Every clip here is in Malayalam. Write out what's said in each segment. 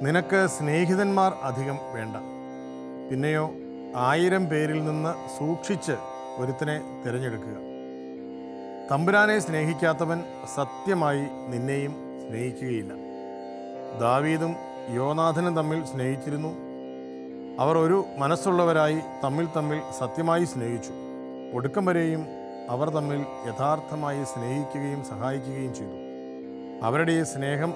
നിനക്ക് സ്നേഹിതന്മാർ അധികം വേണ്ട, പിന്നെയോ 1000 പേരിൽ നിന്ന് സൂക്ഷിച്ച് ഒരുത്തനെ തിരഞ്ഞെടുക്കുക. തമ്പുരാനെ സ്നേഹിക്കാത്തവൻ സത്യമായി നിന്നെയും സ്നേഹിക്കുകയില്ല. ദാവീദും യോനാഥനും തമ്മിൽ സ്നേഹിച്ചിരുന്നു. അവർ ഒരു മനസ്സുള്ളവരായി തമ്മിൽ സത്യമായി സ്നേഹിച്ചു. ഒടുക്കം വരെയും അവർ തമ്മിൽ യഥാർത്ഥമായി സ്നേഹിക്കുകയും സഹായിക്കുകയും ചെയ്തു. അവരുടെ ഈ സ്നേഹം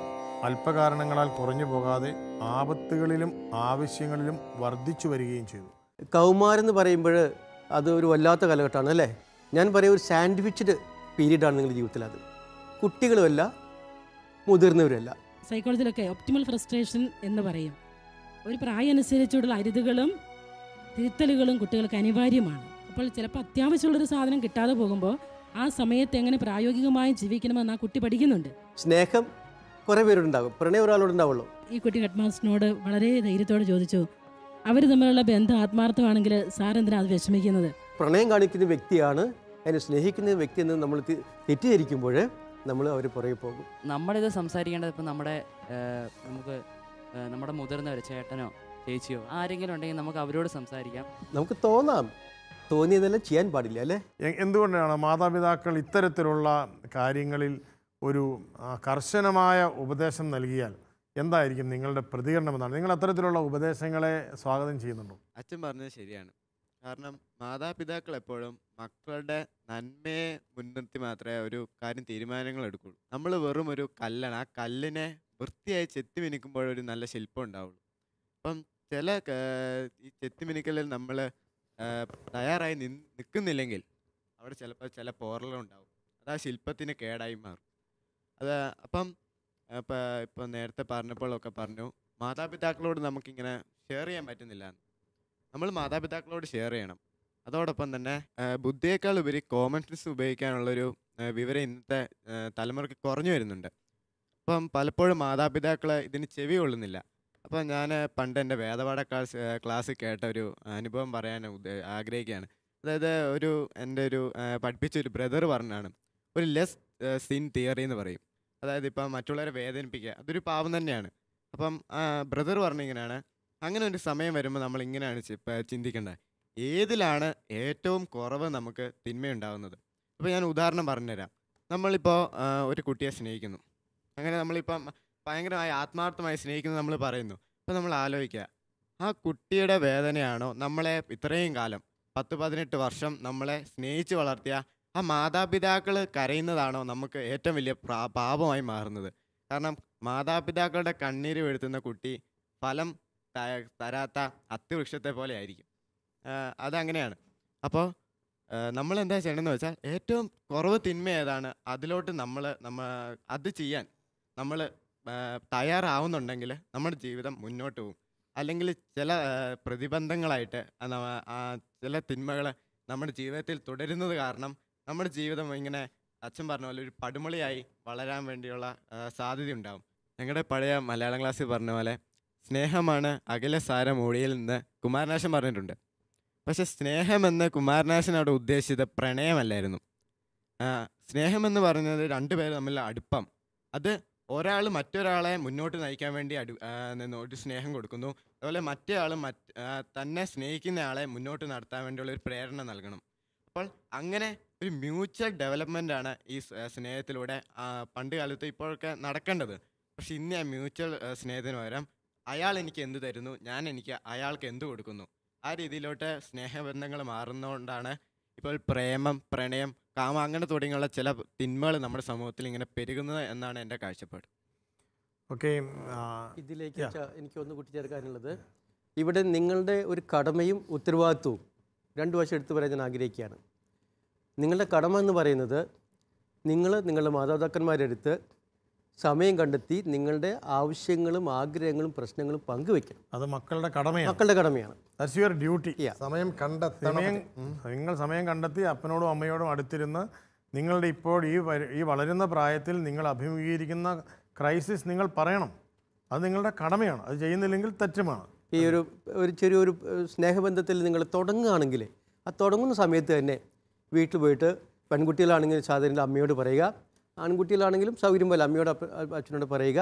അല്പകാരണങ്ങളാൽ കുറഞ്ഞു പോകാതെ ആപത്തുകളിലും ആവശ്യങ്ങളിലും വർദ്ധിച്ചു വരികയും ചെയ്തു. കൗമാരെന്ന് പറയുമ്പോൾ അത് ഒരു വല്ലാത്ത കാലഘട്ടമാണ് അല്ലേ? ഞാൻ പറയും ഒരു സാൻഡ്വിച്ച്ഡ് പീരീഡാണ് നിങ്ങളുടെ ജീവിതത്തിൽ. അത് കുട്ടികളുമല്ല മുതിർന്നവരല്ല. സൈക്കോളജിയിലൊക്കെ ഒപ്റ്റിമൽ ഫ്രസ്ട്രേഷൻ എന്ന് പറയും. ഒരു പ്രായം അനുസരിച്ചുള്ള അരുതുകളും തിരുത്തലുകളും കുട്ടികൾക്ക് അനിവാര്യമാണ്. അപ്പോൾ ചിലപ്പോൾ അത്യാവശ്യമുള്ളൊരു സാധനം കിട്ടാതെ പോകുമ്പോൾ ആ സമയത്ത് എങ്ങനെ പ്രായോഗികമായി ജീവിക്കണമെന്ന് ആ കുട്ടി പഠിക്കുന്നുണ്ട്. സ്നേഹം കുറേ പേരോടുണ്ടാകും, പ്രണയം ഒരാളോടുണ്ടാവുള്ളൂ. ഈ കുട്ടി ഹെഡ് മാസ്റ്ററിനോട് വളരെ ധൈര്യത്തോടെ ചോദിച്ചു, അവർ തമ്മിലുള്ള ബന്ധം ആത്മാർത്ഥമാണെങ്കിൽ സാർ എന്തിനാണ് അത് വിഷമിക്കുന്നത്? പ്രണയം കാണിക്കുന്ന വ്യക്തിയാണ് അതിനെ സ്നേഹിക്കുന്ന വ്യക്തി എന്ന് നമ്മൾ തെറ്റിദ്ധരിക്കുമ്പോൾ നമ്മൾ അവർ പുറകെ പോകും. നമ്മളിത് സംസാരിക്കേണ്ടത് ഇപ്പം നമുക്ക് നമ്മുടെ മുതിർന്നവർ, ചേട്ടനോ ചേച്ചിയോ ആരെങ്കിലും ഉണ്ടെങ്കിൽ നമുക്ക് അവരോട് സംസാരിക്കാം. നമുക്ക് തോന്നിയതെല്ലാം ചെയ്യാൻ പാടില്ല അല്ലേ? എന്തുകൊണ്ടാണ് മാതാപിതാക്കൾ ഇത്തരത്തിലുള്ള കാര്യങ്ങളിൽ ഒരു കർശനമായ ഉപദേശം നൽകിയാൽ എന്തായിരിക്കും നിങ്ങളുടെ പ്രതികരണം എന്നാണ്? നിങ്ങൾ അത്തരത്തിലുള്ള ഉപദേശങ്ങളെ സ്വാഗതം ചെയ്യുന്നുണ്ടോ? അച്ഛൻ പറഞ്ഞത് ശരിയാണ്. കാരണം മാതാപിതാക്കൾ എപ്പോഴും മക്കളുടെ നന്മയെ മുൻനിർത്തി മാത്രമേ ഒരു കാര്യം തീരുമാനങ്ങൾ എടുക്കുള്ളൂ. നമ്മൾ വെറും ഒരു കല്ലാണ്, ആ കല്ലിനെ വൃത്തിയായി ചെത്തി മിനുക്കുമ്പോഴൊരു നല്ല ശില്പം ഉണ്ടാവുള്ളൂ. അപ്പം ഈ ചെത്തി മിനുക്കലിൽ നമ്മൾ തയ്യാറായി നിൽക്കുന്നില്ലെങ്കിൽ അവിടെ ചിലപ്പോൾ ചില പോറലുണ്ടാവും. അത് ആ ശില്പത്തിന് കേടായി മാറും. അപ്പം ഇപ്പം നേരത്തെ പറഞ്ഞപ്പോഴൊക്കെ പറഞ്ഞു മാതാപിതാക്കളോട് നമുക്കിങ്ങനെ ഷെയർ ചെയ്യാൻ പറ്റുന്നില്ല. നമ്മൾ മാതാപിതാക്കളോട് ഷെയർ ചെയ്യണം. അതോടൊപ്പം തന്നെ ബുദ്ധിയേക്കാൾ ഉപരി കോമൺ സെൻസ് ഉപയോഗിക്കാനുള്ളൊരു വിവരം ഇന്നത്തെ തലമുറയ്ക്ക് കുറഞ്ഞു വരുന്നുണ്ട്. അപ്പം പലപ്പോഴും മാതാപിതാക്കൾ ഇതിന് ചെവി കൊള്ളുന്നില്ല. അപ്പം ഞാൻ പണ്ട് എൻ്റെ വേദപാഠ ക്ലാസ് കേട്ട ഒരു അനുഭവം പറയാൻ ആഗ്രഹിക്കുകയാണ്. അതായത് എൻ്റെ ഒരു പഠിപ്പിച്ചൊരു ബ്രദർ പറഞ്ഞാണ്, ഒരു ലെസ് സിൻ തിയറി എന്ന് പറയും. അതായത് ഇപ്പം മറ്റുള്ളവരെ വേദനിപ്പിക്കുക അതൊരു പാപം തന്നെയാണ്. അപ്പം ബ്രദർ പറഞ്ഞിങ്ങനെയാണ്, അങ്ങനെ ഒരു സമയം വരുമ്പോൾ നമ്മൾ ഇങ്ങനെയാണ് ചിന്തിക്കേണ്ടത്, ഏതിലാണ് ഏറ്റവും കുറവ് നമുക്ക് തിന്മയുണ്ടാകുന്നത്. ഇപ്പോൾ ഞാൻ ഉദാഹരണം പറഞ്ഞുതരാം. നമ്മളിപ്പോൾ ഒരു കുട്ടിയെ സ്നേഹിക്കുന്നു. അങ്ങനെ നമ്മളിപ്പം ഭയങ്കരമായി ആത്മാർത്ഥമായി സ്നേഹിക്കുന്നത് നമ്മൾ പറയുന്നു. അപ്പോൾ നമ്മൾ ആലോചിക്കുക, ആ കുട്ടിയുടെ വേദനയാണോ നമ്മളെ ഇത്രയും കാലം 10-18 വർഷം നമ്മളെ സ്നേഹിച്ച് വളർത്തിയ ആ മാതാപിതാക്കൾ കരയുന്നതാണോ നമുക്ക് ഏറ്റവും വലിയ പാപമായി മാറുന്നത്? കാരണം മാതാപിതാക്കളുടെ കണ്ണീര് വീഴ്ത്തുന്ന കുട്ടി ഫലം തരാത്ത അത്തിവൃക്ഷത്തെ പോലെ ആയിരിക്കും. അതങ്ങനെയാണ്. അപ്പോൾ നമ്മൾ എന്താ ചെയ്യണമെന്ന് വെച്ചാൽ ഏറ്റവും കുറവ് തിന്മ ഏതാണ് അതിലോട്ട് നമ്മൾ അത് ചെയ്യാൻ നമ്മൾ തയ്യാറാവുന്നുണ്ടെങ്കിൽ നമ്മുടെ ജീവിതം മുന്നോട്ട് പോകും. അല്ലെങ്കിൽ ചില പ്രതിബന്ധങ്ങളായിട്ട് ചില തിന്മകൾ നമ്മുടെ ജീവിതത്തിൽ തുടരുന്നത് കാരണം നമ്മുടെ ജീവിതം ഇങ്ങനെ അച്ഛൻ പറഞ്ഞ പോലെ ഒരു പടുമൊളിയായി വളരാൻ വേണ്ടിയുള്ള സാധ്യതയുണ്ടാകും. ഞങ്ങളുടെ പഴയ മലയാളം ക്ലാസ്സിൽ പറഞ്ഞ പോലെ സ്നേഹമാണ് അകലെ സാരം ഒളിയിൽ നിന്ന് കുമാരനാശൻ പറഞ്ഞിട്ടുണ്ട്. പക്ഷെ സ്നേഹമെന്ന് കുമാരനാശൻ അവിടെ ഉദ്ദേശിച്ചത് പ്രണയമല്ലായിരുന്നു. സ്നേഹമെന്ന് പറയുന്നത് രണ്ടുപേർ തമ്മിലുള്ള അടുപ്പം. അത് ഒരാൾ മറ്റൊരാളെ മുന്നോട്ട് നയിക്കാൻ വേണ്ടി ഒരു സ്നേഹം കൊടുക്കുന്നു. അതുപോലെ മറ്റേ ആൾ തന്നെ സ്നേഹിക്കുന്ന ആളെ മുന്നോട്ട് നടത്താൻ വേണ്ടിയുള്ള ഒരു പ്രേരണ നൽകണം. അപ്പോൾ അങ്ങനെ ഒരു മ്യൂച്വൽ ഡെവലപ്മെൻ്റാണ് ഈ സ്നേഹത്തിലൂടെ പണ്ട് കാലത്ത് ഇപ്പോഴൊക്കെ നടക്കേണ്ടത്. പക്ഷെ ഇന്ന് ആ മ്യൂച്വൽ സ്നേഹത്തിന് പകരം അയാൾ എനിക്ക് എന്ത് തരുന്നു, ഞാൻ അയാൾക്ക് എന്ത് കൊടുക്കുന്നു, ആ രീതിയിലോട്ട് സ്നേഹബന്ധങ്ങൾ മാറുന്നതുകൊണ്ടാണ് ഇപ്പോൾ പ്രേമം, പ്രണയം, കാമം അങ്ങനെ തുടങ്ങിയുള്ള ചില തിന്മകൾ നമ്മുടെ സമൂഹത്തിൽ ഇങ്ങനെ പെരുകുന്നത് എന്നാണ് എൻ്റെ കാഴ്ചപ്പാട്. ഓക്കെ, ഇതിലേക്ക് എനിക്ക് ഒന്ന് കൂട്ടിച്ചേർക്കാനുള്ളത്, ഇവിടെ നിങ്ങളുടെ ഒരു കടമയും ഉത്തരവാദിത്വവും രണ്ടു വശം എടുത്തു പറയാൻ ഞാൻ ആഗ്രഹിക്കുകയാണ്. നിങ്ങളുടെ കടമ എന്ന് പറയുന്നത് നിങ്ങളുടെ മാതാപിതാക്കന്മാരുടെ അടുത്ത് സമയം കണ്ടെത്തി നിങ്ങളുടെ ആവശ്യങ്ങളും ആഗ്രഹങ്ങളും പ്രശ്നങ്ങളും പങ്കുവെക്കണം. അത് മക്കളുടെ കടമയാണ്. That's your duty. നിങ്ങൾ സമയം കണ്ടെത്തി അപ്പനോടും അമ്മയോടും അടുത്തിരുന്ന് നിങ്ങളുടെ ഇപ്പോൾ ഈ വളരുന്ന പ്രായത്തിൽ നിങ്ങൾ അഭിമുഖീകരിക്കുന്ന ക്രൈസിസ് നിങ്ങൾ പറയണം. അത് നിങ്ങളുടെ കടമയാണ്. അത് ചെയ്യുന്നില്ലെങ്കിൽ തെറ്റുമാണ്. ഈ ഒരു ചെറിയൊരു സ്നേഹബന്ധത്തിൽ നിങ്ങൾ തുടങ്ങുകയാണെങ്കിൽ ആ തുടങ്ങുന്ന സമയത്ത് തന്നെ വീട്ടിൽ പോയിട്ട് പെൺകുട്ടികളാണെങ്കിൽ സാധാരണ അമ്മയോട് പറയുക, ആൺകുട്ടികളാണെങ്കിലും സൗകര്യം പോലെ അമ്മയോട് അച്ഛനോട് പറയുക,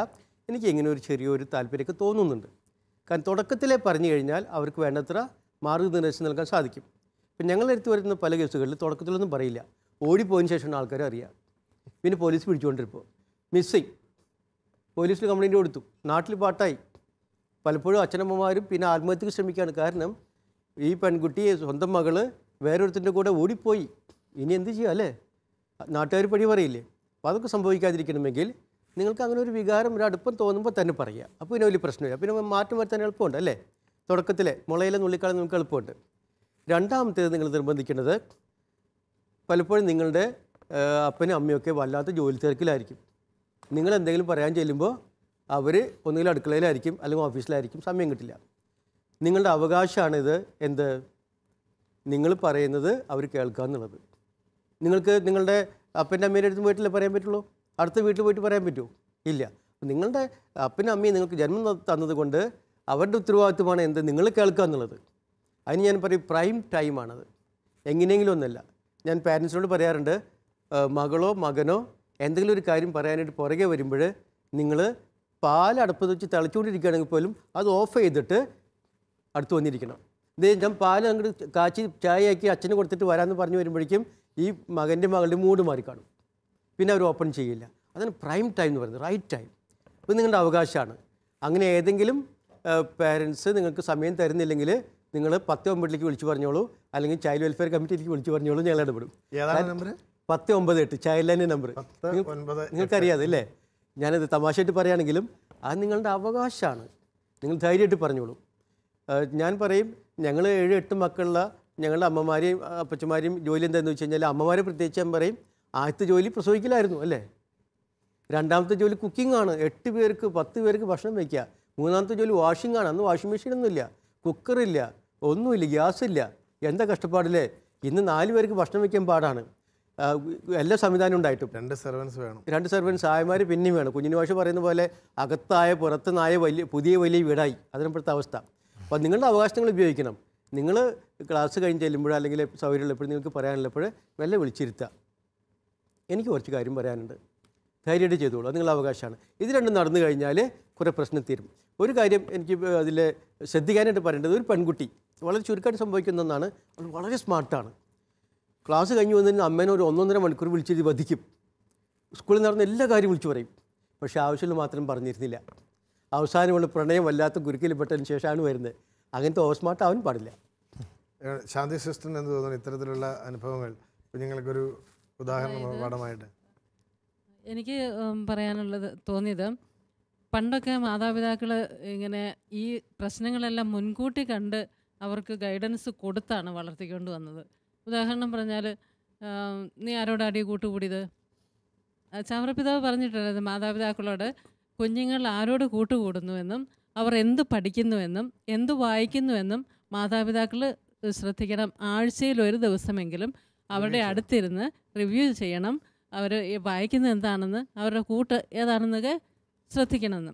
എനിക്ക് ഇങ്ങനെ ഒരു ചെറിയൊരു താല്പര്യമൊക്കെ തോന്നുന്നുണ്ട്. കാരണം തുടക്കത്തിലേ പറഞ്ഞു കഴിഞ്ഞാൽ അവർക്ക് വേണ്ടത്ര മാർഗ്ഗനിർദ്ദേശം നൽകാൻ സാധിക്കും. ഇപ്പം ഞങ്ങളെടുത്ത് വരുന്ന പല കേസുകളിൽ തുടക്കത്തിലൊന്നും പറയില്ല, ഓടിപ്പോയതിന് ശേഷമാണ് ആൾക്കാർ അറിയുക. പിന്നെ പോലീസ് പിടിച്ചുകൊണ്ടിരിപ്പോൾ മിസ്സിങ്, പോലീസിൽ കംപ്ലയിൻറ്റ് കൊടുത്തു, നാട്ടിൽ പാട്ടായി. പലപ്പോഴും അച്ഛനമ്മമാരും പിന്നെ ആത്മഹത്യക്ക് ശ്രമിക്കുകയാണ്. കാരണം ഈ പെൺകുട്ടിയെ സ്വന്തം മകൾ വേറൊരുത്തിൻ്റെ കൂടെ ഓടിപ്പോയി, ഇനി എന്ത് ചെയ്യുക അല്ലേ, നാട്ടുകാർ പഴി പറയില്ലേ. അപ്പോൾ അതൊക്കെ സംഭവിക്കാതിരിക്കണമെങ്കിൽ നിങ്ങൾക്ക് അങ്ങനെ ഒരു വികാരം, ഒരു അടുപ്പം തോന്നുമ്പോൾ തന്നെ പറയുക. അപ്പോൾ പിന്നെ വലിയ പ്രശ്നമില്ല, പിന്നെ മാറ്റം വരുത്താൻ എളുപ്പമുണ്ട് അല്ലേ. തുടക്കത്തിലെ മുളയിലെ നുള്ളിക്കളയാൻ നമുക്ക് എളുപ്പമുണ്ട്. രണ്ടാമത്തേത് നിങ്ങൾ നിർബന്ധിക്കേണ്ടത്, പലപ്പോഴും നിങ്ങളുടെ അപ്പനും അമ്മയൊക്കെ വല്ലാത്ത ജോലി തിരക്കിലായിരിക്കും. നിങ്ങൾ എന്തെങ്കിലും പറയാൻ ചെല്ലുമ്പോൾ അവർ ഒന്നുകിൽ അടുക്കളയിലായിരിക്കും അല്ലെങ്കിൽ ഓഫീസിലായിരിക്കും, സമയം കിട്ടില്ല. നിങ്ങളുടെ അവകാശമാണിത്. എന്ത് നിങ്ങൾ പറയുന്നത് അവർ കേൾക്കുക എന്നുള്ളത്. നിങ്ങൾക്ക് നിങ്ങളുടെ അപ്പൻ്റെ അമ്മേൻ്റെ അടുത്ത് പോയിട്ടല്ലേ പറയാൻ പറ്റുള്ളൂ, അടുത്ത വീട്ടിൽ പോയിട്ട് പറയാൻ പറ്റുമോ? ഇല്ല. നിങ്ങളുടെ അപ്പനും അമ്മയും നിങ്ങൾക്ക് ജന്മം തന്നത് കൊണ്ട് അവരുടെ ഉത്തരവാദിത്വമാണ് എന്ത്, നിങ്ങൾ കേൾക്കുക എന്നുള്ളത്. അതിന് ഞാൻ പറയും പ്രൈം ടൈമാണത്, എങ്ങനെയെങ്കിലും ഒന്നല്ല. ഞാൻ പാരൻസിനോട് പറയാറുണ്ട്, മകളോ മകനോ എന്തെങ്കിലും ഒരു കാര്യം പറയാനായിട്ട് പുറകെ വരുമ്പോൾ നിങ്ങൾ പാലടപ്പത്ത് വെച്ച് തിളച്ചുകൊണ്ടിരിക്കുകയാണെങ്കിൽ പോലും അത് ഓഫ് ചെയ്തിട്ട് അടുത്ത് വന്നിരിക്കണം. ഇത് ഞാൻ പാൽ അങ്ങോട്ട് കാച്ചി ചായയാക്കി അച്ഛന് കൊടുത്തിട്ട് വരാമെന്ന് പറഞ്ഞു വരുമ്പോഴേക്കും ഈ മകൻ്റെ മകളുടെ മൂഡ് മാറിക്കാണും, പിന്നെ അവർ ഓപ്പൺ ചെയ്യില്ല. അതാണ് പ്രൈം ടൈം എന്ന് പറയുന്നത്, റൈറ്റ് ടൈം. ഇത് നിങ്ങളുടെ അവകാശമാണ്. അങ്ങനെ ഏതെങ്കിലും പാരൻസ് നിങ്ങൾക്ക് സമയം തരുന്നില്ലെങ്കിൽ നിങ്ങൾ 10-9 വിളിച്ച് പറഞ്ഞോളൂ, അല്ലെങ്കിൽ ചൈൽഡ് വെൽഫെയർ കമ്മിറ്റിയിലേക്ക് വിളിച്ച് പറഞ്ഞോളൂ, ഞങ്ങൾ ഇടപെടും. 1098 ചൈൽഡ് ലൈൻ നമ്പർ നിങ്ങൾക്കറിയാതെ അല്ലേ. ഞാനത് തമാശയായിട്ട് പറയുകയാണെങ്കിലും അത് നിങ്ങളുടെ അവകാശമാണ്, നിങ്ങൾ ധൈര്യമായിട്ട് പറഞ്ഞോളൂ. ഞാൻ പറയും, ഞങ്ങൾ 7-8 മക്കളുള്ള ഞങ്ങളുടെ അമ്മമാരെയും അപ്പച്ചമാരെയും ജോലി എന്താണെന്ന് വെച്ച് കഴിഞ്ഞാൽ, അമ്മമാരെ പ്രത്യേകിച്ച് ഞാൻ പറയും, ആദ്യത്തെ ജോലി പ്രസവിക്കലായിരുന്നു അല്ലേ, രണ്ടാമത്തെ ജോലി കുക്കിംഗ് ആണ്, 8 പേർക്ക് 10 പേർക്ക് ഭക്ഷണം വയ്ക്കുക, മൂന്നാമത്തെ ജോലി വാഷിംഗ് ആണ്. അന്ന് വാഷിംഗ് മെഷീനൊന്നുമില്ല, കുക്കറില്ല, ഒന്നുമില്ല, ഗ്യാസില്ല, എന്താ കഷ്ടപ്പാടില്ലേ. ഇന്ന് 4 പേർക്ക് ഭക്ഷണം വയ്ക്കാൻ പാടാണ്. എല്ലാ സംവിധാനം ഉണ്ടായിട്ടും 2 സെർവൻസ് വേണം, 2 സെർവൻസ് ആയമാർ പിന്നെയും വേണം. കുഞ്ഞിന് ഭാഷ പറയുന്ന പോലെ അകത്തായ പുറത്ത് നായ പുതിയ വലിയ വീടായി, അതിനപ്പോഴത്തെ അവസ്ഥ. അപ്പോൾ നിങ്ങളുടെ അവകാശങ്ങൾ ഉപയോഗിക്കണം. നിങ്ങൾ ക്ലാസ് കഴിഞ്ഞ് ചെല്ലുമ്പോഴോ അല്ലെങ്കിൽ സൗകര്യമുള്ളപ്പോഴും നിങ്ങൾക്ക് പറയാനുള്ളപ്പോൾ മെല്ലെ വിളിച്ചിരുത്തുക, എനിക്ക് കുറച്ച് കാര്യം പറയാനുണ്ട്, ധൈര്യമായിട്ട് ചെയ്തോളൂ, അത് നിങ്ങളുടെ അവകാശമാണ്. ഇത് രണ്ടും നടന്നു കഴിഞ്ഞാൽ കുറേ പ്രശ്നം തീരും. ഒരു കാര്യം എനിക്ക് അതിൽ ശ്രദ്ധിക്കാനായിട്ട് പറയേണ്ടത്, ഒരു പെൺകുട്ടി വളരെ ചുരുക്കമായിട്ട് സംഭവിക്കുന്ന ഒന്നാണ്, അവൾ വളരെ സ്മാർട്ടാണ്. ക്ലാസ് കഴിഞ്ഞ് വന്നതിന് അമ്മേനെ ഒരു 1-1.5 മണിക്കൂർ വിളിച്ചിട്ട് വധിക്കും. സ്കൂളിൽ നടന്ന എല്ലാ കാര്യവും വിളിച്ചു പറയും, പക്ഷേ ആവശ്യമുള്ള മാത്രം പറഞ്ഞിരുന്നില്ല. അവസാനമുള്ള പ്രണയം വല്ലാത്ത ഗുരുക്കിൽപ്പെട്ടതിന് ശേഷമാണ് വരുന്നത്. അങ്ങനത്തെ ഓവർ സ്മാർട്ട് ആവാൻ പാടില്ല. ശാന്തി സിസ്റ്ററിന് എന്ത് തോന്നുന്നു ഇത്തരത്തിലുള്ള അനുഭവങ്ങൾ കുഞ്ഞുങ്ങൾക്കൊരു ഉദാഹരണ പാഠമായിട്ട്? എനിക്ക് പറയാനുള്ളത് തോന്നിയത്, പണ്ടൊക്കെ മാതാപിതാക്കൾ ഇങ്ങനെ ഈ പ്രശ്നങ്ങളെല്ലാം മുൻകൂട്ടി കണ്ട് അവർക്ക് ഗൈഡൻസ് കൊടുത്താണ് വളർത്തിക്കൊണ്ട് വന്നത്. ഉദാഹരണം പറഞ്ഞാൽ, നീ ആരോട് അടി കൂട്ടുകൂടിയത്? ചാമ്രപിതാവ് പറഞ്ഞിട്ടുള്ളത് മാതാപിതാക്കളോട് കുഞ്ഞുങ്ങൾ ആരോട് കൂട്ടുകൂടുന്നുവെന്നും അവർ എന്ത് പഠിക്കുന്നുവെന്നും എന്ത് വായിക്കുന്നുവെന്നും മാതാപിതാക്കൾ ശ്രദ്ധിക്കണം. ആഴ്ചയിൽ ഒരു ദിവസമെങ്കിലും അവരുടെ അടുത്തിരുന്ന് റിവ്യൂ ചെയ്യണം. അവർ വായിക്കുന്നത് എന്താണെന്ന്, അവരുടെ കൂട്ട് ഏതാണെന്നൊക്കെ ശ്രദ്ധിക്കണമെന്ന്.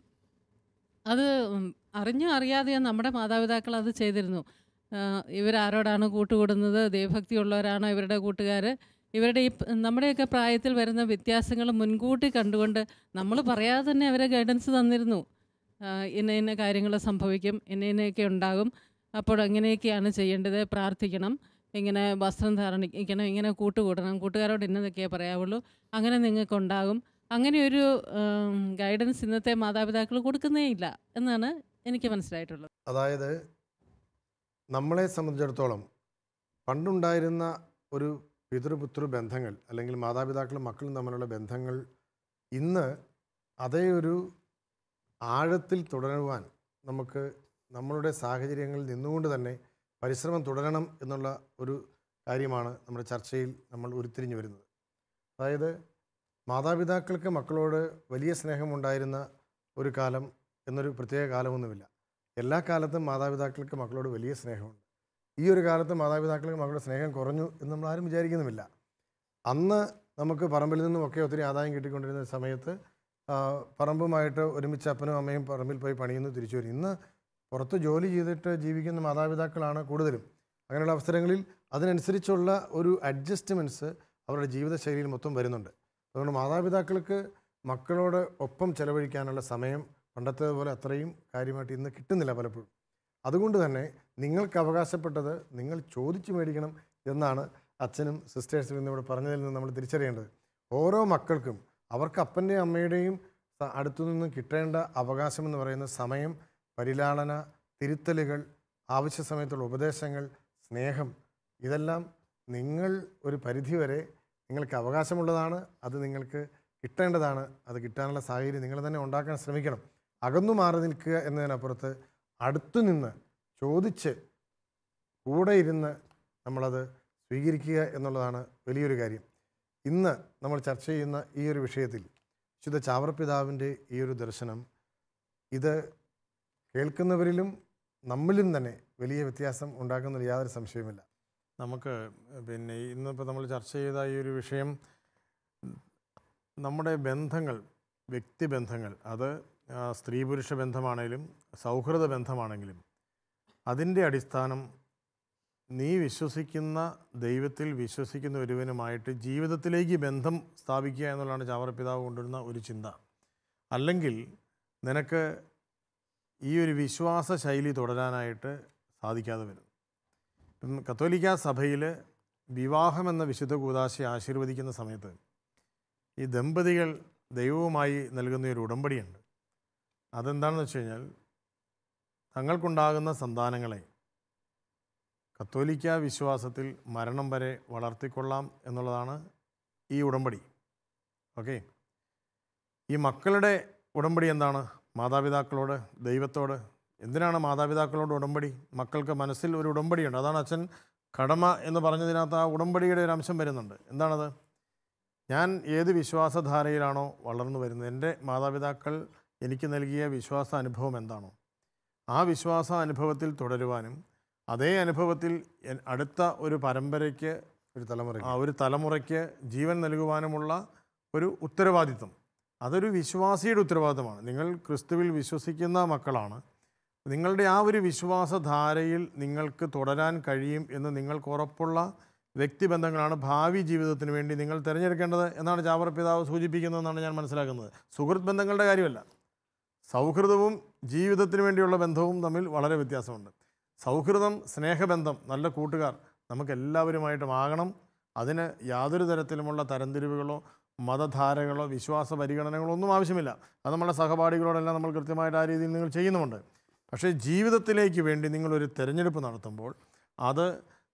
അത് അറിഞ്ഞോ അറിയാതെയോ നമ്മുടെ മാതാപിതാക്കൾ അത് ചെയ്തിരുന്നു. ഇവരാരോടാണ് കൂട്ടുകൂടുന്നത്, ദൈവഭക്തിയുള്ളവരാണോ ഇവരുടെ കൂട്ടുകാർ, ഇവരുടെ ഈ നമ്മുടെയൊക്കെ പ്രായത്തിൽ വരുന്ന വ്യത്യാസങ്ങൾ മുൻകൂട്ടി കണ്ടുകൊണ്ട് നമ്മൾ പറയാതെ തന്നെ അവരെ ഗൈഡൻസ് തന്നിരുന്നു. ഇന്ന ഇന്ന കാര്യങ്ങൾ സംഭവിക്കും, ഇന്നയൊക്കെ ഉണ്ടാകും, അപ്പോൾ എങ്ങനെയൊക്കെയാണ് ചെയ്യേണ്ടത്, പ്രാർത്ഥിക്കണം, ഇങ്ങനെ വസ്ത്രം ധാരണിക്കണം, ഇങ്ങനെ കൂട്ടുകൂടണം, കൂട്ടുകാരോട് ഇന്നതൊക്കെയേ പറയാവുള്ളൂ, അങ്ങനെ നിങ്ങൾക്കുണ്ടാകും. അങ്ങനെയൊരു ഗൈഡൻസ് ഇന്നത്തെ മാതാപിതാക്കൾ കൊടുക്കുന്നേ ഇല്ല എന്നാണ് എനിക്ക് മനസ്സിലായിട്ടുള്ളത്. അതായത് നമ്മളെ സംബന്ധിച്ചിടത്തോളം പണ്ടുണ്ടായിരുന്ന ഒരു പിതൃപുത്ര ബന്ധങ്ങൾ അല്ലെങ്കിൽ മാതാപിതാക്കളും മക്കളും തമ്മിലുള്ള ബന്ധങ്ങൾ ഇന്ന് അതേ ഒരു ആഴത്തിൽ തുടരുവാൻ നമുക്ക് നമ്മളുടെ സാഹചര്യങ്ങളിൽ നിന്നുകൊണ്ട് തന്നെ പരിശ്രമം തുടരണം എന്നുള്ള ഒരു കാര്യമാണ് നമ്മുടെ ചർച്ചയിൽ നമ്മൾ ഉരുത്തിരിഞ്ഞു വരുന്നത്. അതായത് മാതാപിതാക്കൾക്ക് മക്കളോട് വലിയ സ്നേഹമുണ്ടായിരുന്ന ഒരു കാലം എന്നൊരു പ്രത്യേക കാലമൊന്നുമില്ല. എല്ലാ കാലത്തും മാതാപിതാക്കൾക്ക് മക്കളോട് വലിയ സ്നേഹമുണ്ട്. ഈ ഒരു കാലത്ത് മാതാപിതാക്കൾക്ക് മക്കളുടെ സ്നേഹം കുറഞ്ഞു എന്ന് നമ്മൾ ആരും വിചാരിക്കുന്നുമില്ല. അന്ന് നമുക്ക് പറമ്പിൽ നിന്നുമൊക്കെ ഒത്തിരി ആദായം കിട്ടിക്കൊണ്ടിരുന്ന സമയത്ത് പറമ്പുമായിട്ട് ഒരുമിച്ച് അപ്പനും അമ്മയും പറമ്പിൽ പോയി പണിയുന്നു, തിരിച്ചു വരും. ഇന്ന് പുറത്ത് ജോലി ചെയ്തിട്ട് ജീവിക്കുന്ന മാതാപിതാക്കളാണ് കൂടുതലും. അങ്ങനെയുള്ള അവസരങ്ങളിൽ അതിനനുസരിച്ചുള്ള ഒരു അഡ്ജസ്റ്റ്മെൻറ്റ്സ് അവരുടെ ജീവിതശൈലിയിൽ മൊത്തം വരുന്നുണ്ട്. അതുകൊണ്ട് മാതാപിതാക്കൾക്ക് മക്കളോട് ഒപ്പം ചെലവഴിക്കാനുള്ള സമയം പണ്ടത്തേതുപോലെ അത്രയും കാര്യമായിട്ട് ഇന്ന് കിട്ടുന്നില്ല പലപ്പോഴും. അതുകൊണ്ട് തന്നെ നിങ്ങൾക്ക് അവകാശപ്പെട്ടത് നിങ്ങൾ ചോദിച്ചു മേടിക്കണം എന്നാണ് അച്ഛനും സിസ്റ്റേഴ്സും ഇന്നിവിടെ പറഞ്ഞതിൽ നിന്ന് നമ്മൾ തിരിച്ചറിയേണ്ടത്. ഓരോ മക്കൾക്കും അവർക്ക് അപ്പൻ്റെയും അമ്മയുടെയും അടുത്തുനിന്ന് കിട്ടേണ്ട അവകാശം എന്ന് പറയുന്ന സമയം, പരിലാളന, തിരുത്തലുകൾ, ആവശ്യ സമയത്തുള്ള ഉപദേശങ്ങൾ, സ്നേഹം, ഇതെല്ലാം നിങ്ങൾ ഒരു പരിധിവരെ നിങ്ങൾക്ക് അവകാശമുള്ളതാണ്. അത് നിങ്ങൾക്ക് കിട്ടേണ്ടതാണ്. അത് കിട്ടാനുള്ള സാഹചര്യം നിങ്ങൾ തന്നെ ഉണ്ടാക്കാൻ ശ്രമിക്കണം. അകന്നു മാറി നിൽക്കുക എന്നതിനപ്പുറത്ത് അടുത്തുനിന്ന് ചോദിച്ച് കൂടെ ഇരുന്ന് നമ്മളത് സ്വീകരിക്കുക എന്നുള്ളതാണ് വലിയൊരു കാര്യം. ഇന്ന് നമ്മൾ ചർച്ച ചെയ്യുന്ന ഈ ഒരു വിഷയത്തിൽ വിശുദ്ധ ചാവറപ്പിതാവിൻ്റെ ഈ ഒരു ദർശനം ഇത് കേൾക്കുന്നവരിലും നമ്മിലും തന്നെ വലിയ വ്യത്യാസം ഉണ്ടാക്കുന്നതിൽ യാതൊരു സംശയവുമില്ല. നമുക്ക് പിന്നെ ഇന്നിപ്പോൾ നമ്മൾ ചർച്ച ചെയ്ത ഈ ഒരു വിഷയം നമ്മുടെ ബന്ധങ്ങൾ, വ്യക്തിബന്ധങ്ങൾ, അത് സ്ത്രീ പുരുഷ ബന്ധമാണെങ്കിലും സൗഹൃദ ബന്ധമാണെങ്കിലും അതിൻ്റെ അടിസ്ഥാനം നീ വിശ്വസിക്കുന്ന ദൈവത്തിൽ വിശ്വസിക്കുന്ന ഒരുവനുമായിട്ട് ജീവിതത്തിലേക്ക് ബന്ധം സ്ഥാപിക്കുക എന്നുള്ളതാണ് ചാവറപ്പിതാവ് കൊണ്ടുവരുന്ന ഒരു ചിന്ത. അല്ലെങ്കിൽ നിനക്ക് ഈ ഒരു വിശ്വാസ ശൈലി തുടരാനായിട്ട് സാധിക്കാതെ വരും. കത്തോലിക്ക സഭയിൽ വിവാഹം എന്ന വിശുദ്ധ കൂദാശയെ ആശീർവദിക്കുന്ന സമയത്ത് ഈ ദമ്പതികൾ ദൈവവുമായി നൽകുന്ന ഒരു ഉടമ്പടിയുണ്ട്. അതെന്താണെന്ന് വെച്ച് കഴിഞ്ഞാൽ തങ്ങൾക്കുണ്ടാകുന്ന സന്താനങ്ങളെ കത്തോലിക്ക വിശ്വാസത്തിൽ മരണം വരെ വളർത്തിക്കൊള്ളാം എന്നുള്ളതാണ് ഈ ഉടമ്പടി. ഓക്കെ, ഈ മക്കളുടെ ഉടമ്പടി എന്താണ്? മാതാപിതാക്കളോട്, ദൈവത്തോട്. എന്തിനാണ് മാതാപിതാക്കളോട് ഉടമ്പടി? മക്കൾക്ക് മനസ്സിൽ ഒരു ഉടമ്പടിയുണ്ട്. അതാണ് അച്ഛൻ കടമ എന്ന് പറഞ്ഞതിനകത്ത് ആ ഉടമ്പടിയുടെ ഒരു അംശം വരുന്നുണ്ട്. എന്താണത്? ഞാൻ ഏത് വിശ്വാസധാരയിലാണോ വളർന്നു വരുന്നത്, എൻ്റെ മാതാപിതാക്കൾ എനിക്ക് നൽകിയ വിശ്വാസ അനുഭവം എന്താണോ ആ വിശ്വാസ അനുഭവത്തിൽ തുടരുവാനും അതേ അനുഭവത്തിൽ അടുത്ത ഒരു പരമ്പരയ്ക്ക്, ഒരു തലമുറയ്ക്ക് ജീവൻ നൽകുവാനുമുള്ള ഒരു ഉത്തരവാദിത്വം. അതൊരു വിശ്വാസിയുടെ ഉത്തരവാദിത്തമാണ്. നിങ്ങൾ ക്രിസ്തുവിൽ വിശ്വസിക്കുന്ന മക്കളാണ്. നിങ്ങളുടെ ആ ഒരു വിശ്വാസധാരയിൽ നിങ്ങൾക്ക് തുടരാൻ കഴിയും എന്ന് നിങ്ങൾക്ക് ഉറപ്പുള്ള വ്യക്തിബന്ധങ്ങളാണ് ഭാവി ജീവിതത്തിന് വേണ്ടി നിങ്ങൾ തിരഞ്ഞെടുക്കേണ്ടത് എന്നാണ് ചാവറപ്പിതാവ് സൂചിപ്പിക്കുന്നതെന്നാണ് ഞാൻ മനസ്സിലാക്കുന്നത്. സുഹൃത്ത് ബന്ധങ്ങളുടെ കാര്യമല്ല. സൗഹൃദവും ജീവിതത്തിന് വേണ്ടിയുള്ള ബന്ധവും തമ്മിൽ വളരെ വ്യത്യാസമുണ്ട്. സൗഹൃദം, സ്നേഹബന്ധം, നല്ല കൂട്ടുകാർ നമുക്കെല്ലാവരുമായിട്ടും ആകണം. അതിന് യാതൊരു തരത്തിലുമുള്ള തരംതിരിവുകളോ മതധാരകളോ വിശ്വാസ പരിഗണനകളോ ഒന്നും ആവശ്യമില്ല. അത് നമ്മുടെ സഹപാഠികളോടെല്ലാം നമ്മൾ കൃത്യമായിട്ട് ആ രീതിയിൽ നിങ്ങൾ ചെയ്യുന്നുമുണ്ട്. പക്ഷേ ജീവിതത്തിലേക്ക് വേണ്ടി നിങ്ങളൊരു തിരഞ്ഞെടുപ്പ് നടത്തുമ്പോൾ അത്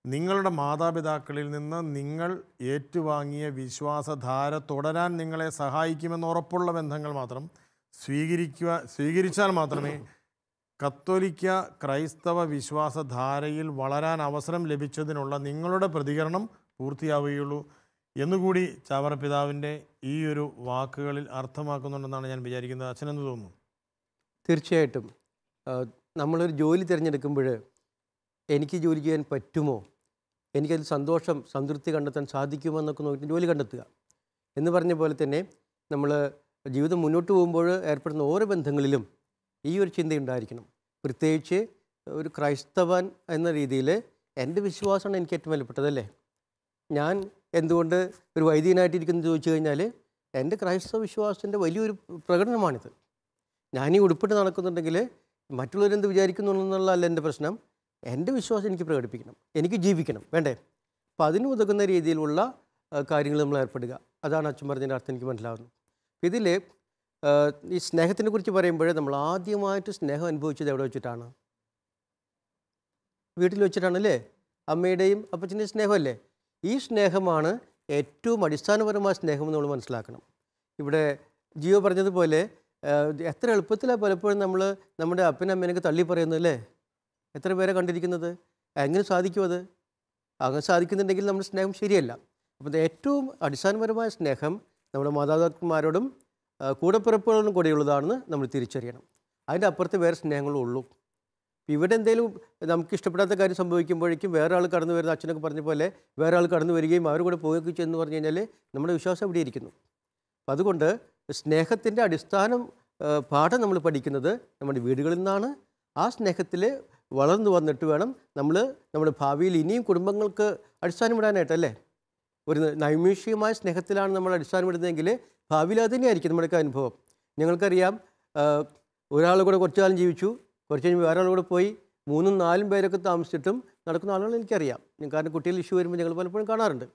നിങ്ങളുടെ മാതാപിതാക്കളിൽ നിന്ന് നിങ്ങൾ ഏറ്റുവാങ്ങിയ വിശ്വാസധാര തുടരാൻ നിങ്ങളെ സഹായിക്കുമെന്ന് ഉറപ്പുള്ള ബന്ധങ്ങൾ മാത്രം സ്വീകരിച്ചാൽ മാത്രമേ കത്തോലിക്ക ക്രൈസ്തവ വിശ്വാസധാരയിൽ വളരാൻ അവസരം ലഭിച്ചതിനുള്ള നിങ്ങളുടെ പ്രതികരണം പൂർത്തിയാവുകയുള്ളൂ എന്നുകൂടി ചാവറപ്പിതാവിൻ്റെ ഈ ഒരു വാക്കുകളിൽ അർത്ഥമാക്കുന്നുണ്ടെന്നാണ് ഞാൻ വിചാരിക്കുന്നത്. അച്ഛനെന്ന് തോന്നുന്നു? തീർച്ചയായിട്ടും നമ്മളൊരു ജോലി തിരഞ്ഞെടുക്കുമ്പോൾ എനിക്ക് ജോലി ചെയ്യാൻ പറ്റുമോ, എനിക്കതിൽ സന്തോഷം, സംതൃപ്തി കണ്ടെത്താൻ സാധിക്കുമോ എന്നൊക്കെ നോക്കി ജോലി കണ്ടെത്തുക എന്ന് പറഞ്ഞ പോലെ തന്നെ നമ്മൾ ജീവിതം മുന്നോട്ട് പോകുമ്പോൾ ഏർപ്പെടുന്ന ഓരോ ബന്ധങ്ങളിലും ഈ ഒരു ചിന്തയുണ്ടായിരിക്കണം. പ്രത്യേകിച്ച് ഒരു ക്രൈസ്തവൻ എന്ന രീതിയിൽ എൻ്റെ വിശ്വാസമാണ് എനിക്ക് ഏറ്റവും വിലപ്പെട്ടതല്ലേ. ഞാൻ എന്തുകൊണ്ട് ഒരു വൈദികനായിട്ടിരിക്കുന്നു ചോദിച്ചു കഴിഞ്ഞാൽ എൻ്റെ ക്രൈസ്തവ വിശ്വാസത്തിൻ്റെ വലിയൊരു പ്രകടനമാണിത്. ഞാനീ ഉടുപ്പിട്ട് നടക്കുന്നുണ്ടെങ്കിൽ മറ്റുള്ളവരെന്ത് വിചാരിക്കുന്നു എന്നുള്ളതല്ല എൻ്റെ പ്രശ്നം. എൻ്റെ വിശ്വാസം എനിക്ക് പ്രകടിപ്പിക്കണം, എനിക്ക് ജീവിക്കണം, വേണ്ടേ? അപ്പം അതിന് ഉതകുന്ന രീതിയിലുള്ള കാര്യങ്ങൾ നമ്മൾ ഏർപ്പെടുക. അതാണ് അച്ഛൻ പറഞ്ഞതിൻ്റെ അർത്ഥം എനിക്ക് മനസ്സിലാവുന്നത്. ഇതിൽ ഈ സ്നേഹത്തിനെ കുറിച്ച് പറയുമ്പോൾ നമ്മൾ ആദ്യമായിട്ട് സ്നേഹം അനുഭവിച്ചത് എവിടെ വെച്ചിട്ടാണ്? വീട്ടിൽ വെച്ചിട്ടാണല്ലേ. അമ്മയുടെയും അപ്പച്ചൻ്റെയും സ്നേഹമല്ലേ. ഈ സ്നേഹമാണ് ഏറ്റവും അടിസ്ഥാനപരമായ സ്നേഹം നമ്മൾ മനസ്സിലാക്കണം. ഇവിടെ ജിയോ പറഞ്ഞതുപോലെ എത്ര എളുപ്പത്തിലാണ് പലപ്പോഴും നമ്മൾ നമ്മുടെ അപ്പനമ്മേനൊക്കെ തള്ളി പറയുന്നതല്ലേ. എത്ര പേരെ കണ്ടിരിക്കുന്നത്? എങ്ങനെ സാധിക്കും അത്? അങ്ങനെ സാധിക്കുന്നുണ്ടെങ്കിൽ നമ്മുടെ സ്നേഹം ശരിയല്ല. അപ്പോൾ ഏറ്റവും അടിസ്ഥാനപരമായ സ്നേഹം നമ്മുടെ മാതാപിതാക്കന്മാരോടും കൂടപ്പിറപ്പുകളോടും കൂടെയുള്ളതാണെന്ന് നമ്മൾ തിരിച്ചറിയണം. അതിൻ്റെ അപ്പുറത്ത് വേറെ സ്നേഹങ്ങളും ഉള്ളൂ. ഇവിടെ എന്തെങ്കിലും നമുക്ക് ഇഷ്ടപ്പെടാത്ത കാര്യം സംഭവിക്കുമ്പോഴേക്കും വേറെ ആൾ കടന്നു വരുന്ന, അച്ഛനൊക്കെ പറഞ്ഞ പോലെ വേറെ ആൾ കടന്നു വരികയും അവരുടെ കൂടെ പോവുകയൊക്കെ ചെയ്യുമെന്ന് പറഞ്ഞു കഴിഞ്ഞാൽ നമ്മുടെ വിശ്വാസം ഇവിടെ ഇരിക്കുന്നു. അപ്പം അതുകൊണ്ട് സ്നേഹത്തിൻ്റെ അടിസ്ഥാനം പാഠം നമ്മൾ പഠിക്കുന്നത് നമ്മുടെ വീടുകളിൽ നിന്നാണ്. ആ സ്നേഹത്തിൽ വളർന്നു വന്നിട്ട് വേണം നമ്മൾ നമ്മുടെ ഭാവിയിൽ ഇനിയും കുടുംബങ്ങൾക്ക് അടിസ്ഥാനമിടാനായിട്ടല്ലേ. ഒരു നൈമിഷികമായ സ്നേഹത്തിലാണ് നമ്മൾ അടിസ്ഥാനമിടുന്നതെങ്കിൽ ഭാവിയിൽ അത് തന്നെയായിരിക്കും നമ്മുടെയൊക്കെ അനുഭവം. ഞങ്ങൾക്കറിയാം ഒരാൾ കൂടെ കുറച്ചു കാലം ജീവിച്ചു, കുറച്ച് കഴിഞ്ഞ് വേറെ ആൾ കൂടെ പോയി, 3ഉം 4ഉം പേരൊക്കെ താമസിച്ചിട്ടും നടക്കുന്ന ആളുകൾ എനിക്കറിയാം. കാരണം കുട്ടികൾ ഇഷ്യൂ വരുമ്പോൾ ഞങ്ങൾ പലപ്പോഴും കാണാറുണ്ട്.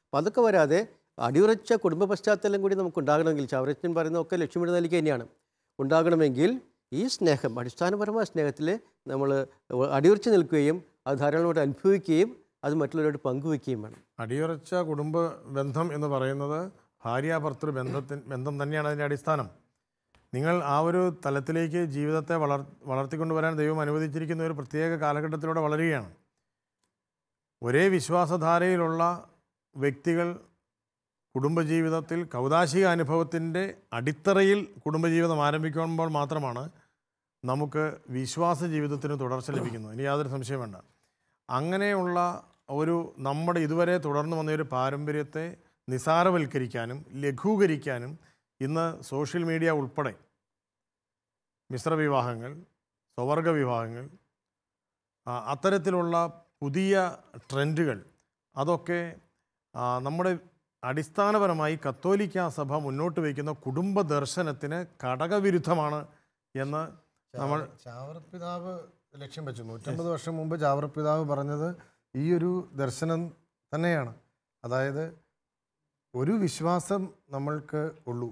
അപ്പോൾ അതൊക്കെ വരാതെ അടിയുറച്ച കുടുംബ പശ്ചാത്തലം കൂടി നമുക്ക് ഉണ്ടാകണമെങ്കിൽ, ചാവറച്ചൻ പറയുന്നതൊക്കെ ലക്ഷ്യമിടുന്ന നിലയ്ക്ക് തന്നെയാണ്, ഉണ്ടാകണമെങ്കിൽ ഈ സ്നേഹം, അടിസ്ഥാനപരമായ സ്നേഹത്തിൽ നമ്മൾ അടിയുറച്ച് നിൽക്കുകയും അത് ധാരാളമായിട്ട് അനുഭവിക്കുകയും അത് മറ്റുള്ളവരോട് പങ്കുവെക്കുകയും വേണം. അടിയുറച്ച കുടുംബ ബന്ധം എന്ന് പറയുന്നത് ഭാര്യാഭർത്തൃ ബന്ധം തന്നെയാണ് അതിൻ്റെ അടിസ്ഥാനം. നിങ്ങൾ ആ ഒരു തലത്തിലേക്ക് ജീവിതത്തെ വളർത്തിക്കൊണ്ടുവരാൻ ദൈവം അനുവദിച്ചിരിക്കുന്ന ഒരു പ്രത്യേക കാലഘട്ടത്തിലൂടെ വളരുകയാണ്. ഒരേ വിശ്വാസധാരയിലുള്ള വ്യക്തികൾ കുടുംബജീവിതത്തിൽ കൗദാശിക അനുഭവത്തിൻ്റെ അടിത്തറയിൽ കുടുംബജീവിതം ആരംഭിക്കുമ്പോൾ മാത്രമാണ് നമുക്ക് വിശ്വാസ ജീവിതത്തിന് തുടർച്ച ലഭിക്കുന്നത്. ഇനി യാതൊരു സംശയം വേണ്ട. അങ്ങനെയുള്ള ഒരു നമ്മുടെ ഇതുവരെ തുടർന്നു വന്ന ഒരു പാരമ്പര്യത്തെ നിസാരവൽക്കരിക്കാനും ലഘൂകരിക്കാനും ഇന്ന് സോഷ്യൽ മീഡിയ ഉൾപ്പെടെ മിശ്രവിവാഹങ്ങൾ, സ്വവർഗ വിവാഹങ്ങൾ, അത്തരത്തിലുള്ള പുതിയ ട്രെൻഡുകൾ, അതൊക്കെ നമ്മുടെ അടിസ്ഥാനപരമായി കത്തോലിക്ക സഭ മുന്നോട്ട് വയ്ക്കുന്ന കുടുംബ ദർശനത്തിന് ഘടകവിരുദ്ധമാണ് എന്ന് നമ്മൾ ചാവറപ്പിതാവ് ലക്ഷ്യം വെച്ചു. 150 വർഷം മുമ്പ് ചാവറപ്പിതാവ് പറഞ്ഞത് ഈ ഒരു ദർശനം തന്നെയാണ്. അതായത് ഒരു വിശ്വാസം നമ്മൾക്ക് ഉള്ളൂ,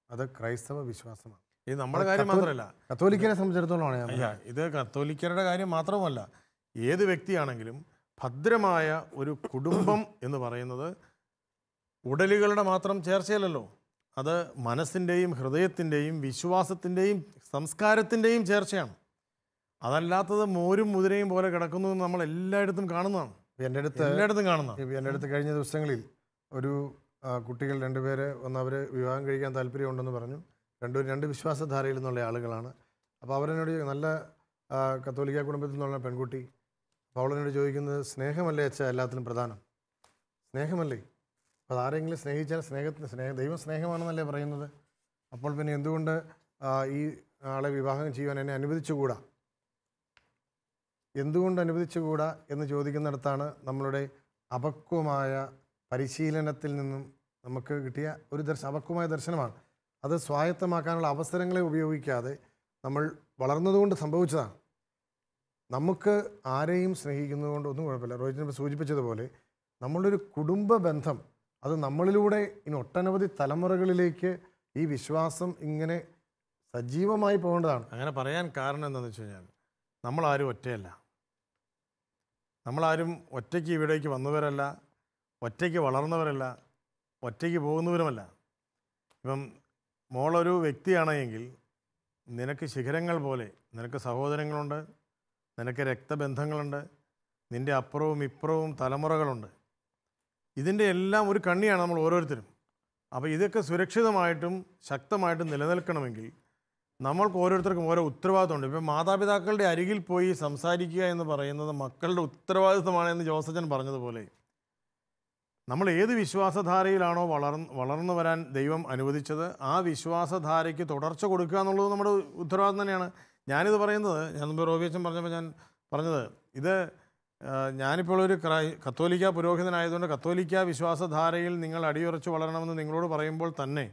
അത് ക്രൈസ്തവ വിശ്വാസമാണ്. ഇത് നമ്മുടെ കാര്യം മാത്രമല്ല, കത്തോലിക്കനെ സംബന്ധിച്ചിടത്തോളമാണ് ഞാൻ അല്ല, ഇത് കത്തോലിക്കരുടെ കാര്യം മാത്രമല്ല. ഏത് വ്യക്തിയാണെങ്കിലും ഭദ്രമായ ഒരു കുടുംബം എന്ന് പറയുന്നത് ഉടലുകളുടെ മാത്രം ചേർച്ചയല്ലല്ലോ, അത് മനസ്സിൻ്റെയും ഹൃദയത്തിൻ്റെയും വിശ്വാസത്തിൻ്റെയും സംസ്കാരത്തിൻ്റെയും ചേർച്ചയാണ്. അതല്ലാത്തത് മോരും മുതിരയും പോലെ കിടക്കുന്നു നമ്മൾ എല്ലായിടത്തും കാണുന്നതാണ്. എല്ലായിടത്തും കാണുന്നതാണ്. എൻ്റെ അടുത്ത് കഴിഞ്ഞ ദിവസങ്ങളിൽ ഒരു കുട്ടികൾ 2 പേര് അവർ വിവാഹം കഴിക്കാൻ താല്പര്യമുണ്ടെന്ന് പറഞ്ഞു. രണ്ട് വിശ്വാസധാരയിൽ നിന്നുള്ള ആളുകളാണ്. അപ്പോൾ അവരെന്നോട് നല്ല കത്തോലിക്ക കുടുംബത്തിൽ നിന്നുള്ള പെൺകുട്ടി. അപ്പോൾ അവളെന്നോട് ചോദിക്കുന്നത്, സ്നേഹമല്ലേ അച്ഛാ എല്ലാത്തിനും പ്രധാനം? സ്നേഹമല്ലേ? അപ്പോൾ അതാരെങ്കിലും സ്നേഹിച്ചാൽ ദൈവം സ്നേഹമാണെന്നല്ലേ പറയുന്നത്? അപ്പോൾ പിന്നെ എന്തുകൊണ്ട് ഈ ആളെ വിവാഹം ചെയ്യുവാൻ എന്നെ അനുവദിച്ചുകൂടാ? എന്തുകൊണ്ട് അനുവദിച്ചുകൂടാ എന്ന് ചോദിക്കുന്നിടത്താണ് നമ്മളുടെ അപക്വമായ പരിശീലനത്തിൽ നിന്നും നമുക്ക് കിട്ടിയ ഒരു അപക്വമായ ദർശനമാണ്. അത് സ്വായത്തമാക്കാനുള്ള അവസരങ്ങളെ ഉപയോഗിക്കാതെ നമ്മൾ വളർന്നതുകൊണ്ട് സംഭവിച്ചതാണ്. നമുക്ക് ആരെയും സ്നേഹിക്കുന്നതുകൊണ്ട് ഒന്നും കുഴപ്പമില്ല. റോഹിത് സൂചിപ്പിച്ചതുപോലെ നമ്മളൊരു കുടുംബ ബന്ധം, അത് നമ്മളിലൂടെ ഇനി ഒട്ടനവധി തലമുറകളിലേക്ക് ഈ വിശ്വാസം ഇങ്ങനെ സജീവമായി പോകേണ്ടതാണ്. അങ്ങനെ പറയാൻ കാരണം എന്താണെന്ന് വെച്ച് കഴിഞ്ഞാൽ, നമ്മളാരും ഒറ്റയല്ല. നമ്മളാരും ഒറ്റയ്ക്ക് ഇവിടേക്ക് വന്നവരല്ല, ഒറ്റയ്ക്ക് വളർന്നവരല്ല, ഒറ്റയ്ക്ക് പോകുന്നവരുമല്ല. ഇപ്പം മോളൊരു വ്യക്തിയാണെങ്കിൽ നിനക്ക് ശിഖരങ്ങൾ പോലെ നിനക്ക് സഹോദരങ്ങളുണ്ട്, നിനക്ക് രക്തബന്ധങ്ങളുണ്ട്, നിൻ്റെ അപ്പുറവും ഇപ്പുറവും തലമുറകളുണ്ട്. ഇതിൻ്റെ എല്ലാം ഒരു കണ്ണിയാണ് നമ്മൾ ഓരോരുത്തരും. അപ്പോൾ ഇതൊക്കെ സുരക്ഷിതമായിട്ടും ശക്തമായിട്ടും നിലനിൽക്കണമെങ്കിൽ നമ്മൾക്ക് ഓരോരുത്തർക്കും ഓരോ ഉത്തരവാദിത്തമുണ്ട്. ഇപ്പം മാതാപിതാക്കളുടെ അരികിൽ പോയി സംസാരിക്കുക എന്ന് പറയുന്നത് മക്കളുടെ ഉത്തരവാദിത്തമാണെന്ന് ജോസച്ചൻ പറഞ്ഞതുപോലെ, നമ്മൾ ഏത് വിശ്വാസധാരയിലാണോ വളർന്നു വരാൻ ദൈവം അനുവദിച്ചത് ആ വിശ്വാസധാരയ്ക്ക് തുടർച്ച കൊടുക്കുക എന്നുള്ളത് നമ്മുടെ ഉത്തരവാദിത്തം തന്നെയാണ്. ഞാനിത് പറയുന്നത്, ഞാൻ മുമ്പ് റോബിയച്ചൻ പറഞ്ഞപ്പോൾ ഞാൻ പറഞ്ഞത്, ഇത് ഞാനിപ്പോൾ ഒരു കത്തോലിക്ക പുരോഹിതനായതുകൊണ്ട് കത്തോലിക്ക വിശ്വാസധാരയിൽ നിങ്ങൾ അടിയുറച്ച് വളരണമെന്ന് നിങ്ങളോട് പറയുമ്പോൾ തന്നെ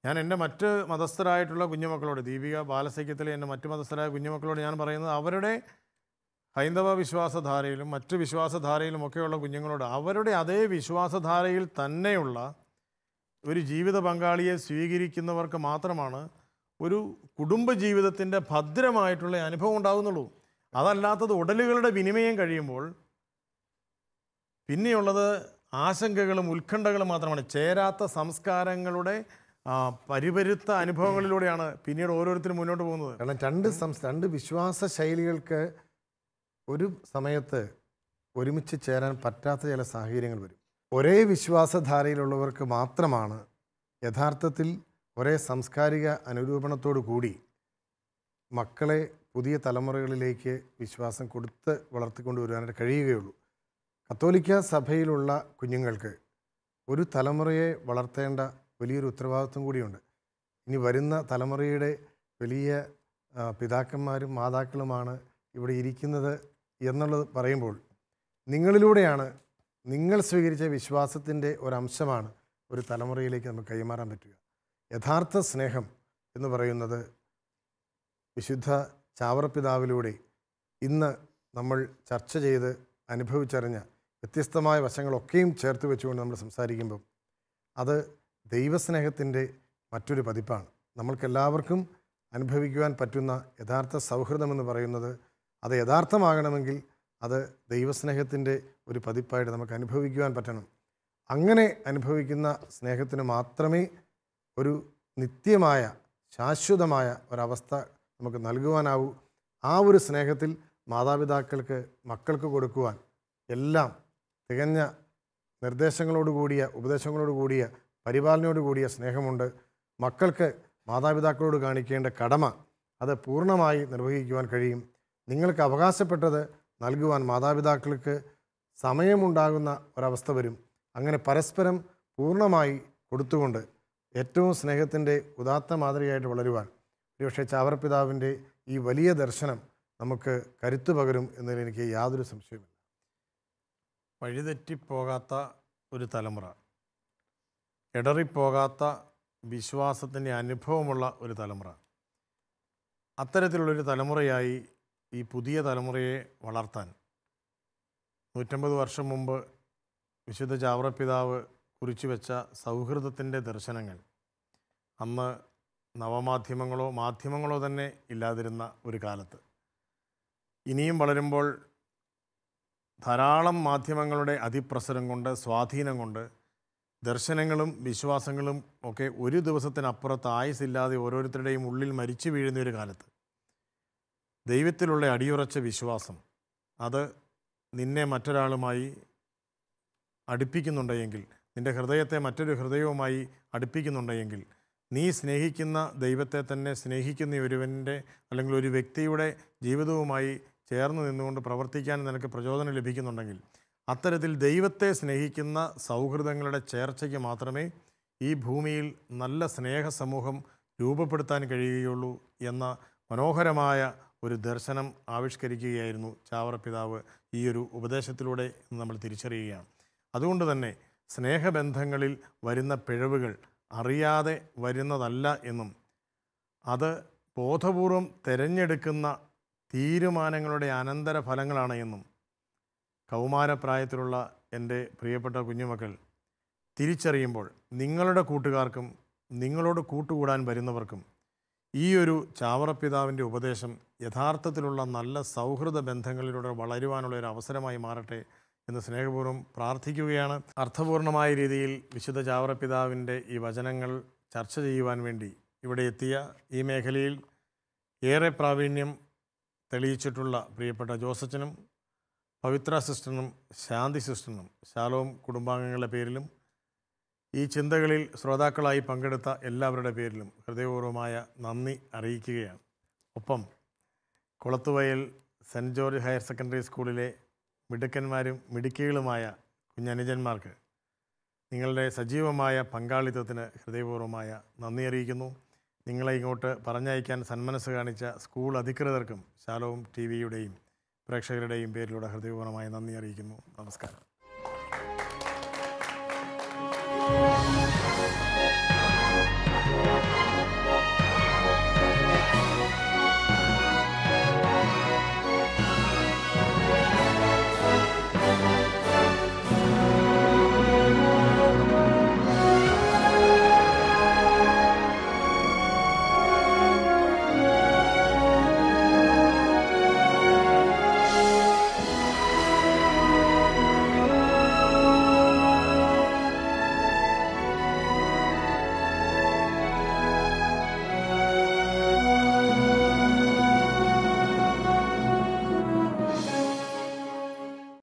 ഞാൻ എൻ്റെ മറ്റ് മതസ്ഥരായിട്ടുള്ള കുഞ്ഞുമക്കളോട്, ദീപിക ബാലസൈക്യത്തിലെ എൻ്റെ മറ്റ് മതസ്ഥരായ കുഞ്ഞുമക്കളോട് ഞാൻ പറയുന്നത്, അവരുടെ ഹൈന്ദവ വിശ്വാസധാരയിലും മറ്റ് വിശ്വാസധാരയിലുമൊക്കെയുള്ള കുഞ്ഞുങ്ങളോട് അവരുടെ അതേ വിശ്വാസധാരയിൽ തന്നെയുള്ള ഒരു ജീവിത പങ്കാളിയെ സ്വീകരിക്കുന്നവർക്ക് മാത്രമാണ് ഒരു കുടുംബജീവിതത്തിൻ്റെ ഭദ്രമായിട്ടുള്ള അനുഭവം ഉണ്ടാകുന്നുള്ളൂ. അതല്ലാത്തത് ഉടലുകളുടെ വിനിമയം കഴിയുമ്പോൾ പിന്നെയുള്ളത് ആശങ്കകളും ഉത്കണ്ഠകളും മാത്രമാണ്. ചേരാത്ത സംസ്കാരങ്ങളുടെ പരിപരുത്ത അനുഭവങ്ങളിലൂടെയാണ് പിന്നീട് ഓരോരുത്തരും മുന്നോട്ട് പോകുന്നത്. കാരണം രണ്ട് വിശ്വാസ ശൈലികൾക്ക് ഒരു സമയത്ത് ഒരുമിച്ച് ചേരാൻ പറ്റാത്ത ചില സാഹചര്യങ്ങൾ വരും. ഒരേ വിശ്വാസധാരയിലുള്ളവർക്ക് മാത്രമാണ് യഥാർത്ഥത്തിൽ ഒരേ സാംസ്കാരിക അനുരൂപണത്തോടു കൂടി മക്കളെ പുതിയ തലമുറകളിലേക്ക് വിശ്വാസം കൊടുത്ത് വളർത്തിക്കൊണ്ടുവരാനായിട്ട് കഴിയുകയുള്ളൂ. കത്തോലിക്ക സഭയിലുള്ള കുഞ്ഞുങ്ങൾക്ക് ഒരു തലമുറയെ വളർത്തേണ്ട വലിയൊരു ഉത്തരവാദിത്വം കൂടിയുണ്ട്. ഇനി വരുന്ന തലമുറയുടെ വലിയ പിതാക്കന്മാരും മാതാക്കളുമാണ് ഇവിടെ ഇരിക്കുന്നത് എന്നുള്ളത് പറയുമ്പോൾ, നിങ്ങളിലൂടെയാണ്, നിങ്ങൾ സ്വീകരിച്ച വിശ്വാസത്തിൻ്റെ ഒരംശമാണ് ഒരു തലമുറയിലേക്ക് നമുക്ക് കൈമാറാൻ പറ്റുക. യഥാർത്ഥ സ്നേഹം എന്ന് പറയുന്നത് വിശുദ്ധ ചാവറപ്പിതാവിലൂടെ ഇന്ന് നമ്മൾ ചർച്ച ചെയ്ത് അനുഭവിച്ചറിഞ്ഞ വ്യത്യസ്തമായ വശങ്ങളൊക്കെയും ചേർത്ത് വെച്ചുകൊണ്ട് നമ്മൾ സംസാരിക്കുമ്പം അത് ദൈവസ്നേഹത്തിൻ്റെ മറ്റൊരു പതിപ്പാണ്. നമ്മൾക്കെല്ലാവർക്കും അനുഭവിക്കുവാൻ പറ്റുന്ന യഥാർത്ഥ സൗഹൃദമെന്ന് പറയുന്നത് അത് യഥാർത്ഥമാകണമെങ്കിൽ അത് ദൈവസ്നേഹത്തിൻ്റെ ഒരു പതിപ്പായിട്ട് നമുക്ക് അനുഭവിക്കുവാൻ പറ്റണം. അങ്ങനെ അനുഭവിക്കുന്ന സ്നേഹത്തിന് മാത്രമേ ഒരു നിത്യമായ ശാശ്വതമായ ഒരവസ്ഥ നമുക്ക് നൽകുവാനാവൂ. ആ ഒരു സ്നേഹത്തിൽ മാതാപിതാക്കൾക്ക് മക്കൾക്ക് കൊടുക്കുവാൻ എല്ലാം തികഞ്ഞ നിർദ്ദേശങ്ങളോടുകൂടിയ ഉപദേശങ്ങളോടുകൂടിയ പരിപാലനയോടുകൂടിയ സ്നേഹമുണ്ട്. മക്കൾക്ക് മാതാപിതാക്കളോട് കാണിക്കേണ്ട കടമ അത് പൂർണ്ണമായി നിർവഹിക്കുവാൻ കഴിയും. നിങ്ങൾക്ക് അവകാശപ്പെട്ടത് നൽകുവാൻ മാതാപിതാക്കൾക്ക് സമയമുണ്ടാകുന്ന ഒരവസ്ഥ വരും. അങ്ങനെ പരസ്പരം പൂർണ്ണമായി കൊടുത്തുകൊണ്ട് ഏറ്റവും സ്നേഹത്തിൻ്റെ ഉദാത്ത മാതൃകയായിട്ട് വളരുവാൻ ഒരുപക്ഷെ ചാവറപ്പിതാവിൻ്റെ ഈ വലിയ ദർശനം നമുക്ക് കരുത്തു പകരും എന്നതിൽ എനിക്ക് യാതൊരു സംശയവുമില്ല. വഴിതെറ്റിപ്പോകാത്ത ഒരു തലമുറ, ഇടറിപ്പോകാത്ത വിശ്വാസത്തിൻ്റെ അനുഭവമുള്ള ഒരു തലമുറ, അത്തരത്തിലുള്ളൊരു തലമുറയായി ഈ പുതിയ തലമുറയെ വളർത്താൻ 150 വർഷം മുമ്പ് വിശുദ്ധ ചാവറപ്പിതാവ് കുറിച്ചു വെച്ച സൗഹൃദത്തിൻ്റെ ദർശനങ്ങൾ അന്ന് നവമാധ്യമങ്ങളോ മാധ്യമങ്ങളോ തന്നെ ഇല്ലാതിരുന്ന ഒരു കാലത്ത് ഇനിയും വളരുമ്പോൾ ധാരാളം മാധ്യമങ്ങളുടെ അതിപ്രസരം കൊണ്ട് സ്വാധീനം കൊണ്ട് ദർശനങ്ങളും വിശ്വാസങ്ങളും ഒക്കെ ഒരു ദിവസത്തിനപ്പുറത്ത് ആയുസില്ലാതെ ഓരോരുത്തരുടെയും ഉള്ളിൽ മരിച്ചു വീഴുന്ന ഒരു കാലത്ത് ദൈവത്തിലുള്ള അടിയുറച്ച വിശ്വാസം അത് നിന്നെ മറ്റൊരാളുമായി അടുപ്പിക്കുന്നുണ്ടെങ്കിൽ, നിൻ്റെ ഹൃദയത്തെ മറ്റൊരു ഹൃദയവുമായി അടുപ്പിക്കുന്നുണ്ടെങ്കിൽ, നീ സ്നേഹിക്കുന്ന ദൈവത്തെ തന്നെ സ്നേഹിക്കുന്ന ഒരുവൻ്റെ അല്ലെങ്കിൽ ഒരു വ്യക്തിയുടെ ജീവിതവുമായി ചേർന്ന് നിന്നുകൊണ്ട് പ്രവർത്തിക്കാൻ നിനക്ക് പ്രചോദനം ലഭിക്കുന്നുണ്ടെങ്കിൽ, അത്തരത്തിൽ ദൈവത്തെ സ്നേഹിക്കുന്ന സൗഹൃദങ്ങളുടെ ചേർച്ചയ്ക്ക് മാത്രമേ ഈ ഭൂമിയിൽ നല്ല സ്നേഹ സമൂഹം രൂപപ്പെടുത്താൻ കഴിയുകയുള്ളൂ എന്ന മനോഹരമായ ഒരു ദർശനം ആവിഷ്കരിക്കുകയായിരുന്നു ചാവറപ്പിതാവ് ഈ ഒരു ഉപദേശത്തിലൂടെ നമ്മൾ തിരിച്ചറിയുകയാണ്. അതുകൊണ്ട് തന്നെ സ്നേഹബന്ധങ്ങളിൽ വരുന്ന പിഴവുകൾ അറിയാതെ വരുന്നതല്ല എന്നും അത് ബോധപൂർവം തിരഞ്ഞെടുക്കുന്ന തീരുമാനങ്ങളുടെ അനന്തരഫലങ്ങളാണ് എന്നും കൗമാരപ്രായത്തിലുള്ള എൻ്റെ പ്രിയപ്പെട്ട കുഞ്ഞുമക്കൾ തിരിച്ചറിയുമ്പോൾ നിങ്ങളുടെ കൂട്ടുകാർക്കും നിങ്ങളോട് കൂട്ടുകൂടാൻ വരുന്നവർക്കും ഈ ഒരു ചാവറപ്പിതാവിൻ്റെ ഉപദേശം യഥാർത്ഥത്തിലുള്ള നല്ല സൗഹൃദ ബന്ധങ്ങളിലൂടെ വളരുവാനുള്ള ഒരു അവസരമായി മാറട്ടെ എന്ന് സ്നേഹപൂർവ്വം പ്രാർത്ഥിക്കുകയാണ്. അർത്ഥപൂർണമായ രീതിയിൽ വിശുദ്ധ ചാവറപ്പിതാവിൻ്റെ ഈ വചനങ്ങൾ ചർച്ച ചെയ്യുവാൻ വേണ്ടി ഇവിടെ എത്തിയ ഈ മേഖലയിൽ ഏറെ പ്രാവീണ്യം തെളിയിച്ചിട്ടുള്ള പ്രിയപ്പെട്ട ജോസച്ചനും പവിത്ര സിസ്റ്ററിനും ശാന്തി സിസ്റ്ററിനും ശാലോം കുടുംബാംഗങ്ങളുടെ പേരിലും ഈ ചിന്തകളിൽ ശ്രോതാക്കളായി പങ്കെടുത്ത എല്ലാവരുടെ പേരിലും ഹൃദയപൂർവ്വമായ നന്ദി അറിയിക്കുകയാണ്. ഒപ്പം Kulathuvayal Saint George higher secondary സ്കൂളിലെ മിടുക്കന്മാരും മിടുക്കികളുമായ കുഞ്ഞനുജന്മാർക്ക് നിങ്ങളുടെ സജീവമായ പങ്കാളിത്തത്തിന് ഹൃദയപൂർവ്വമായ നന്ദി അറിയിക്കുന്നു. നിങ്ങളെ ഇങ്ങോട്ട് പറഞ്ഞയക്കാൻ സന്മനസ് കാണിച്ച സ്കൂൾ അധികൃതർക്കും ശാലോം TV യുടെയും പ്രേക്ഷകരുടെയും പേരിലൂടെ ഹൃദയപൂർവ്വമായ നന്ദി അറിയിക്കുന്നു. നമസ്കാരം.